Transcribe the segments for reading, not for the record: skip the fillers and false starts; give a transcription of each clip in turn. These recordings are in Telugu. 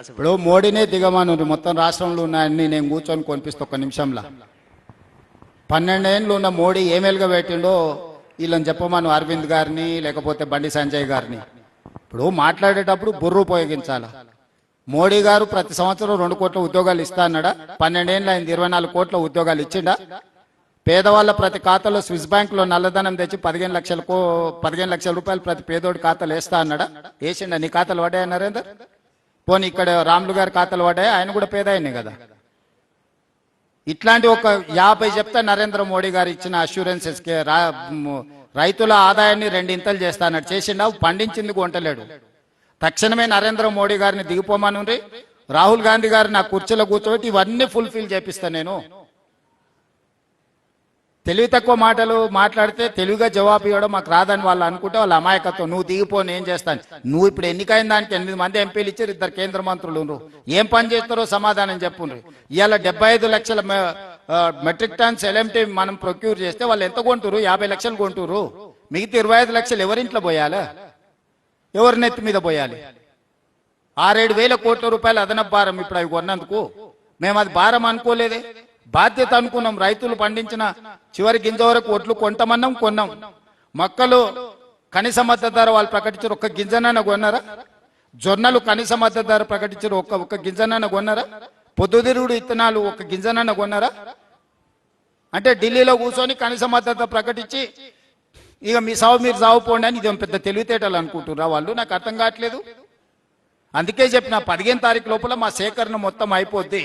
ఇప్పుడు మోడీనే దిగమను మొత్తం రాష్ట్రంలో ఉన్నాయని నేను కూర్చొని కొనిపిస్తా ఒక్క నిమిషంలో 12 ఏళ్ళు ఉన్న మోడీ ఏమేలుగా పెట్టిండో వీళ్ళని చెప్పమను అరవింద్ గారిని లేకపోతే బండి సంజయ్ గారిని. ఇప్పుడు మాట్లాడేటప్పుడు బుర్ర ఉపయోగించాలి. మోడీ గారు ప్రతి సంవత్సరం 2 కోట్ల ఉద్యోగాలు ఇస్తా అన్నాడా? 12 ఏళ్ళు అయింది, 24 కోట్ల ఉద్యోగాలు ఇచ్చిండా? పేదవాళ్ళ ప్రతి ఖాతాలో స్విస్ బ్యాంకులో నల్లధనం తెచ్చి 15 లక్షల రూపాయలు ప్రతి పేదోడి ఖాతాలు వేస్తా అన్నాడా? వేసిండా? నీ ఖాతాలు పడ్డాయా నరేందర్? పోనీ ఇక్కడ రాములు గారి ఖాతాలు పడ్డాయా? ఆయన కూడా పేద ఆయనే కదా. ఇట్లాంటి ఒక 50 చెప్తా నరేంద్ర మోడీ గారు ఇచ్చిన అష్యూరెన్సెస్ రైతుల ఆదాయాన్ని 2 ఇంతలు చేస్తా అన్నాడు. చేసిండా? పండించింది కొంటలేడు. తక్షణమే నరేంద్ర మోడీ గారిని దిగిపోమనుండ్రి. రాహుల్ గాంధీ గారు నా కుర్చీలో కూర్చోబెట్టి ఇవన్నీ ఫుల్ఫిల్ చేపిస్తా. నేను తెలివి తక్కువ మాటలు మాట్లాడితే తెలివిగా జవాబు ఇవ్వడం మాకు రాదని వాళ్ళు అనుకుంటే వాళ్ళ అమాయకత్వం. నువ్వు దిగిపో, నేను చేస్తాను. నువ్వు ఇప్పుడు ఎన్నికైన దానికి 8 మంది ఎంపీలు ఇచ్చారు, 2 కేంద్ర మంత్రులు. ఏం పని చేస్తారో సమాధానం చెప్పుండ్రు. ఇవాళ 75 లక్షల మెట్రిక్ టన్స్ ఎల్ఎంటీ మనం ప్రొక్యూర్ చేస్తే వాళ్ళు ఎంత కొంటురు? 50 లక్షలు కొంటురు. మిగతా 25 లక్షలు ఎవరింట్లో పోయాలా? ఎవరి నెత్తి మీద పోయాలి? 6-7 వేల కోట్ల రూపాయలు అదనపు భారం ఇప్పుడు అవి కొన్నందుకు. మేము అది భారం అనుకోలేదే, బాధ్యత అనుకున్నాం. రైతులు పండించిన చివరి గింజ వరకు ఒట్లు కొంటామన్నాం, కొన్నాం. మొక్కలు కనీస మద్దతు ధర వాళ్ళు ప్రకటించారు, ఒక్క గింజనన్న కొన్నారా? జొన్నలు కనీస మద్దతు ధర ప్రకటించారు, ఒక్క గింజనన్న కొన్నారా? పొద్దుతిరుగుడు ఇత్తనాలు ఒక్క గింజనన్న కొన్నారా? అంటే ఢిల్లీలో కూర్చొని కనీస మద్దతు ప్రకటించి ఇక మీ సావు మీరు సావు పోండి అని ఇదేం పెద్ద తెలివితేటలు అనుకుంటున్నారా వాళ్ళు? నాకు అర్థం కావట్లేదు. అందుకే చెప్పిన 15 తారీఖు లోపల మా సేకరణ మొత్తం అయిపోద్ది.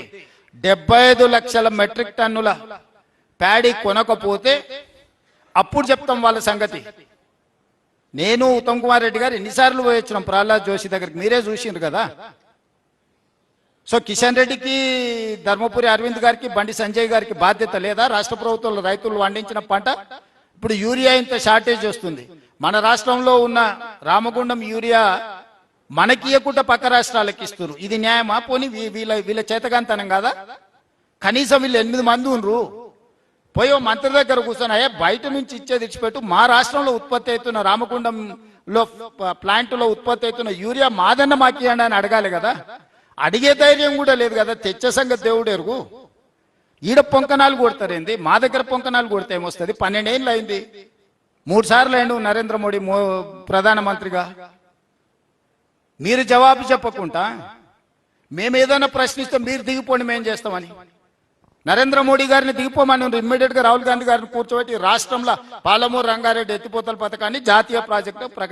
75 లక్షల మెట్రిక్ టన్నుల ప్యాడీ కొనకపోతే అప్పుడు చెప్తాం వాళ్ళ సంగతి. నేను ఉత్తమ్ కుమార్ రెడ్డి గారు ఎన్నిసార్లు పోయి వచ్చినాం ప్రహ్లాద్ జోషి దగ్గరికి, మీరే చూసిండ్రు కదా. సో కిషన్ రెడ్డికి, ధర్మపురి అరవింద్ గారికి, బండి సంజయ్ గారికి బాధ్యత లేదా? రాష్ట్ర ప్రభుత్వంలో రైతులు పండించిన పంట ఇప్పుడు యూరియా ఇంత షార్టేజ్ వస్తుంది. మన రాష్ట్రంలో ఉన్న రామగుండం యూరియా మనకి ఇవ్వకుండా పక్క రాష్ట్రాలకు ఇస్తారు. ఇది న్యాయమా? పోనీ వీళ్ళ చేతగాంతనం కాదా? కనీసం వీళ్ళు 8 మంది ఉండ్రు. పోయో మంత్రి దగ్గర కూర్చొని అయ్యా బయట నుంచి ఇచ్చేది ఇచ్చిపెట్టు, మా రాష్ట్రంలో ఉత్పత్తి అవుతున్న రామగుండంలో ప్లాంట్లో ఉత్పత్తి అవుతున్న యూరియా మాదన్న మాకియండి అని అడగాలి కదా. అడిగే ధైర్యం కూడా లేదు కదా. తెచ్చే సంగతి దేవుడు ఎరుగు. ఈడ పొంకనాలు కొడతారేంది? మా దగ్గర పొంకనాలు కొడితే ఏమొస్తుంది? 12 ఏళ్ళు అయింది, 3 సార్లు అయిండు నరేంద్ర మోడీ ప్రధానమంత్రిగా. మీరు జవాబు చెప్పకుండా మేము ఏదైనా ప్రశ్నిస్తే మీరు దిగిపోండి మేము చేస్తామని. నరేంద్ర మోడీ గారిని దిగిపోమని ఇమ్మీడియట్ గా రాహుల్ గాంధీ గారిని కూర్చోబెట్టి రాష్ట్రంలో పాలమూరు రంగారెడ్డి ఎత్తిపోతల పథకాన్ని జాతీయ ప్రాజెక్టు